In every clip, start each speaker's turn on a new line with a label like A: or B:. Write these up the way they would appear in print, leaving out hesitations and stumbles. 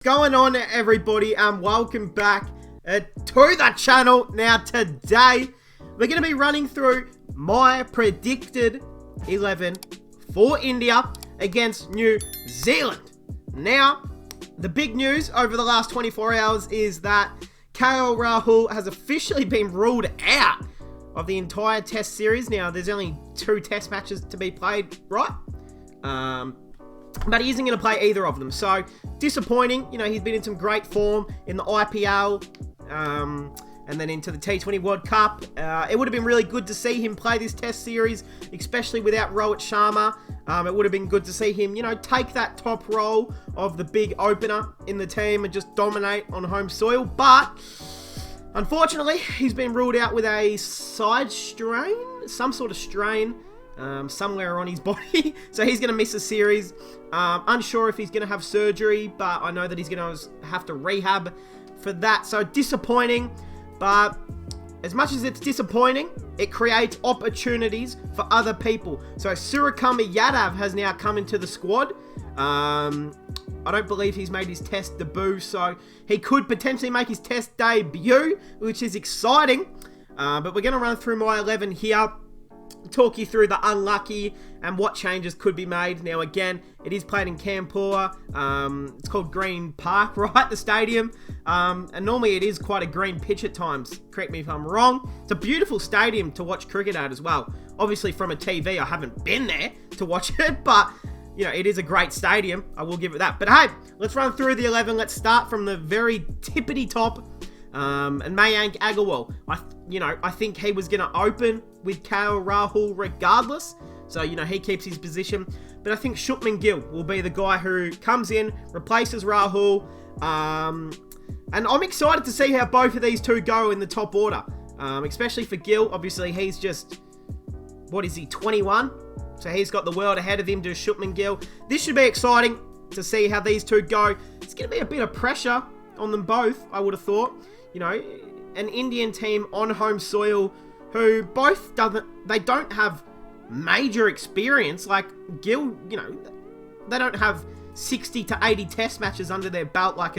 A: Going on, everybody, and welcome back to the channel. Now today we're going to be running through my predicted 11 for India against New Zealand. Now the big news over the last 24 hours is that Rahul has officially been ruled out of the entire test series. Now there's only 2 test matches to be played, right? But he isn't going to play either of them. So, disappointing. You know, he's been in some great form in the IPL and then into the T20 World Cup. It would have been really good to see him play this test series, especially without Rohit Sharma. It would have been good to see him, you know, take that top role of the big opener in the team and just dominate on home soil. But, unfortunately, he's been ruled out with a side strain, some sort of strain. Somewhere on his body, so he's going to miss a series. Unsure if he's going to have surgery, but I know that he's going to have to rehab for that, so disappointing. But as much as it's disappointing, it creates opportunities for other people. So Suryakumar Yadav has now come into the squad. I don't believe he's made his test debut, so he could potentially make his test debut, which is exciting. But we're going to run through my 11 here, talk you through the unlucky and what changes could be made. Now again, it is played in Kanpur. It's called Green Park, right? The stadium. And normally it is quite a green pitch at times. Correct me if I'm wrong. It's a beautiful stadium to watch cricket at as well. Obviously from a TV, I haven't been there to watch it, but you know, it is a great stadium. I will give it that. But hey, let's run through the 11. Let's start from the very tippity top. And Mayank Agarwal, I think he was going to open with Rahul regardless. So, you know, he keeps his position. But I think Shubman Gill will be the guy who comes in, replaces Rahul. And I'm excited to see how both of these two go in the top order. Especially for Gill. Obviously, he's just, 21? So he's got the world ahead of him to Shubman Gill. This should be exciting to see how these two go. It's going to be a bit of pressure on them both, I would have thought. You know, an Indian team on home soil who both don't have major experience. Like Gill, you know, they don't have 60 to 80 test matches under their belt like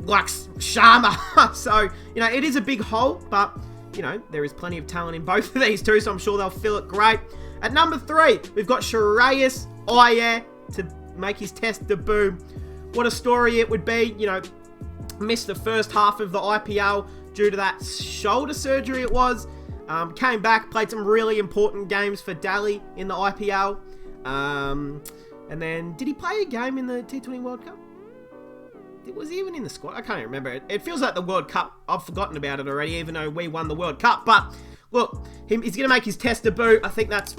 A: Sharma. So, you know, it is a big hole, but, you know, there is plenty of talent in both of these two, so I'm sure they'll fill it great. At number 3, we've got Shreyas Iyer to make his test debut. What a story it would be, you know. Missed the first half of the IPL due to that shoulder surgery it was. Came back, played some really important games for Delhi in the IPL. And then, did he play a game in the T20 World Cup? Was he even in the squad? I can't remember. It feels like the World Cup, I've forgotten about it already, even though we won the World Cup. But, look, he's going to make his test debut. I think that's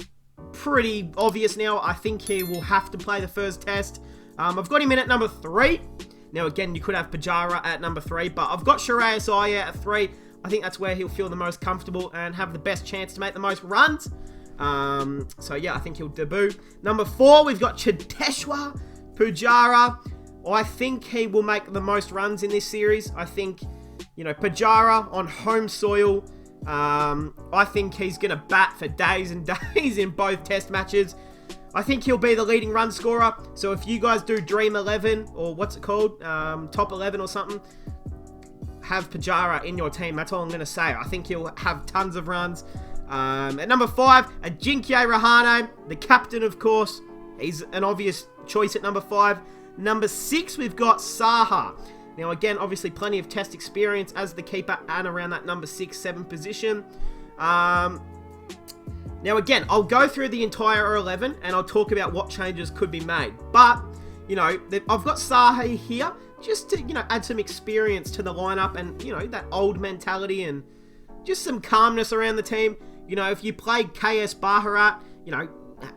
A: pretty obvious now. I think he will have to play the first test. I've got him in at number 3. Now, again, you could have Pujara at number 3, but I've got Shreyas Iyer at 3. I think that's where he'll feel the most comfortable and have the best chance to make the most runs. So, yeah, I think he'll debut. Number 4, we've got Cheteshwar Pujara. I think he will make the most runs in this series. I think, you know, Pujara on home soil. I think he's going to bat for days and days in both test matches. I think he'll be the leading run scorer. So if you guys do Dream 11, or what's it called? Top 11 or something, have Pujara in your team. That's all I'm going to say. I think he'll have tons of runs. At number 5, Ajinkya Rahane, the captain, of course. He's an obvious choice at number 5. Number 6, we've got Saha. Now, again, obviously plenty of test experience as the keeper and around that number 6, 7 position. Now, again, I'll go through the entire 11 and I'll talk about what changes could be made. But, you know, I've got Saha here just to, you know, add some experience to the lineup and, you know, that old mentality and just some calmness around the team. You know, if you played KS Bharat, you know,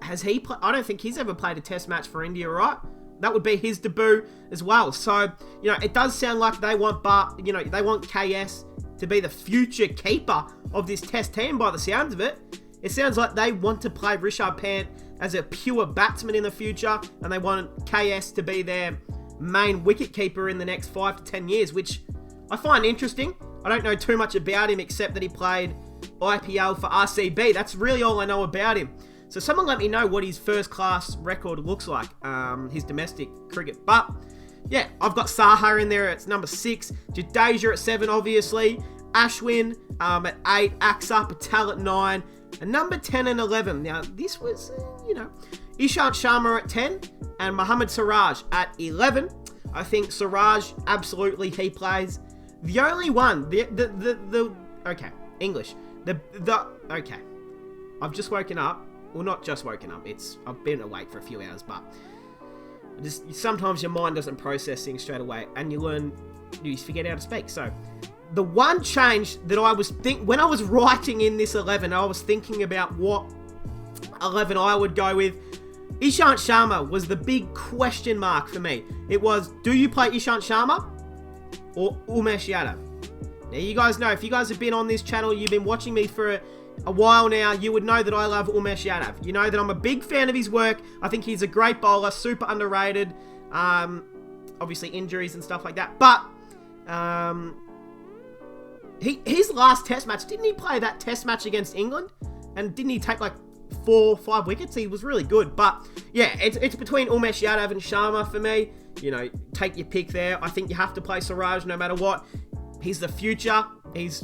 A: has he played? I don't think he's ever played a test match for India, right? That would be his debut as well. So, you know, it does sound like they want they want KS to be the future keeper of this test team by the sounds of it. It sounds like they want to play Rishabh Pant as a pure batsman in the future, and they want KS to be their main wicketkeeper in the next 5 to 10 years, which I find interesting. I don't know too much about him except that he played IPL for RCB. That's really all I know about him. So someone let me know what his first class record looks like, his domestic cricket. But yeah, I've got Saha in there at number 6. Jadeja at 7, obviously. Ashwin at 8. Axar Patel at 9. And number 10 and 11. Now, this was, Ishant Sharma at 10. And Mohammad Siraj at 11. I think Siraj, absolutely, he plays. The only one, okay, English. Okay. I've just woken up. Well, not just woken up. I've been awake for a few hours, but sometimes your mind doesn't process things straight away, and you forget how to speak. So, the one change that I was when I was writing in this 11, I was thinking about what 11 I would go with. Ishant Sharma was the big question mark for me. It was, do you play Ishant Sharma or Umesh Yadav? Now, you guys know, if you guys have been on this channel, you've been watching me for a while now, you would know that I love Umesh Yadav. You know that I'm a big fan of his work. I think he's a great bowler, super underrated. Obviously injuries and stuff like that. But his last test match, didn't he play that test match against England? And didn't he take like 4 or 5 wickets? He was really good. But yeah, it's between Umesh Yadav and Sharma for me. Take your pick there. I think you have to play Siraj no matter what. He's the future. He's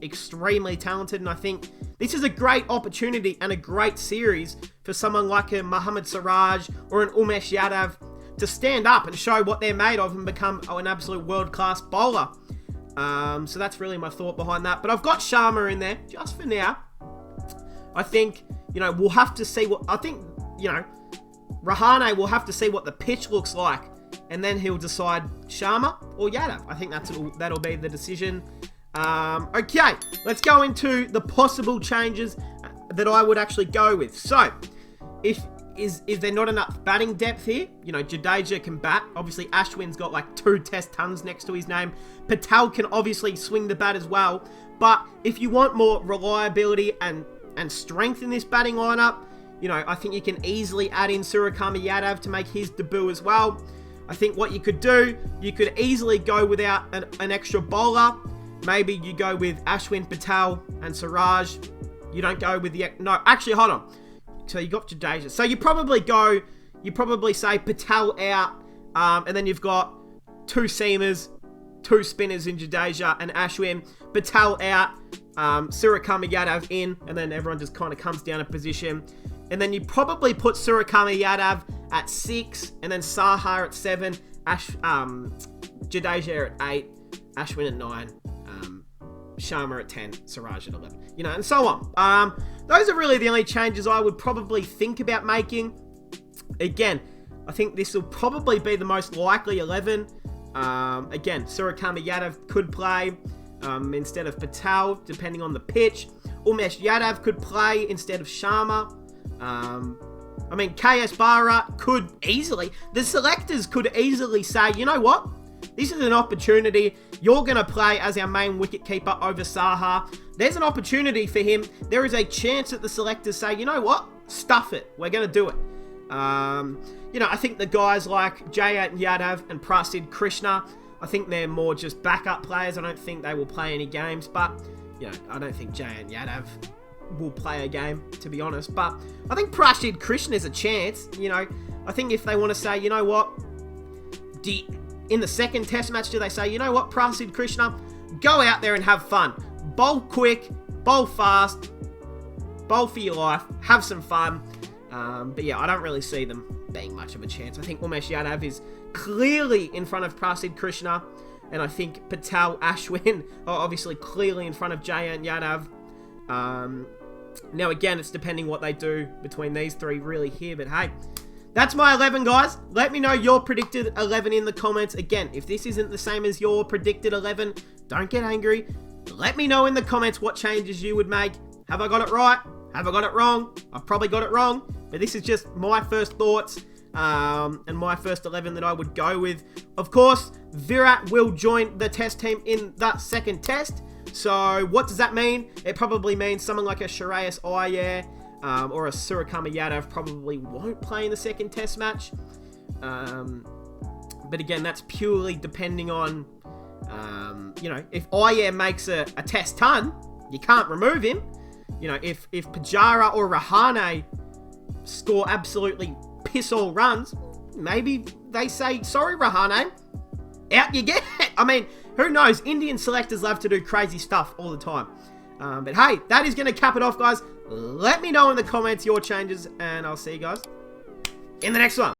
A: extremely talented, and I think this is a great opportunity and a great series for someone like a Mohammad Siraj or an Umesh Yadav to stand up and show what they're made of and become an absolute world-class bowler. So that's really my thought behind that. But I've got Sharma in there just for now. I think, we'll have to see what... I think, Rahane will have to see what the pitch looks like, and then he'll decide Sharma or Yadav. I think that'll be the decision. Okay, let's go into the possible changes that I would actually go with. So, is there not enough batting depth here? Jadeja can bat. Obviously, Ashwin's got like 2 test tons next to his name. Patel can obviously swing the bat as well. But if you want more reliability and strength in this batting lineup, I think you can easily add in Suryakumar Yadav to make his debut as well. I think what you could do, you could easily go without an extra bowler. Maybe you go with Ashwin, Patel, and Siraj. You don't go with no, actually, hold on. So you got Jadeja. So you probably say Patel out, and then you've got 2 seamers, 2 spinners in Jadeja and Ashwin. Patel out, Suryakumar Yadav in, and then everyone just kind of comes down a position. And then you probably put Suryakumar Yadav at 6, and then Saha at 7, Jadeja at 8, Ashwin at 9. Sharma at 10, Siraj at 11, and so on. Those are really the only changes I would probably think about making. Again, I think this will probably be the most likely 11. Again, Suryakumar Yadav could play instead of Patel, depending on the pitch. Umesh Yadav could play instead of Sharma. KS Bara could easily, the selectors could easily say, you know what? This is an opportunity. You're going to play as our main wicketkeeper over Saha. There's an opportunity for him. There is a chance that the selectors say, you know what? Stuff it. We're going to do it. I think the guys like Jayant Yadav and Prasid Krishna, I think they're more just backup players. I don't think they will play any games. But, I don't think Jayant Yadav will play a game, to be honest. But I think Prasid Krishna is a chance. I think if they want to say, you know what? In the second test match, do they say, you know what, Prasid Krishna, go out there and have fun. Bowl quick, bowl fast, bowl for your life, have some fun. But yeah, I don't really see them being much of a chance. I think Umesh Yadav is clearly in front of Prasid Krishna, and I think Patel, Ashwin are obviously clearly in front of Jayant Yadav. Now again, it's depending what they do between these 3 really here, but hey, that's my 11, guys. Let me know your predicted 11 in the comments. Again, if this isn't the same as your predicted 11, don't get angry. Let me know in the comments what changes you would make. Have I got it right? Have I got it wrong? I've probably got it wrong, but this is just my first thoughts and my first 11 that I would go with. Of course, Virat will join the test team in that second test. So what does that mean? It probably means someone like a Shreyas Iyer or a Suryakumar Yadav probably won't play in the second test match. But again, that's purely depending on, if Iyer makes a test ton, you can't remove him. If Pujara or Rahane score absolutely piss all runs, maybe they say, sorry, Rahane, out you get. I mean, who knows? Indian selectors love to do crazy stuff all the time. But hey, that is going to cap it off, guys. Let me know in the comments your changes, and I'll see you guys in the next one.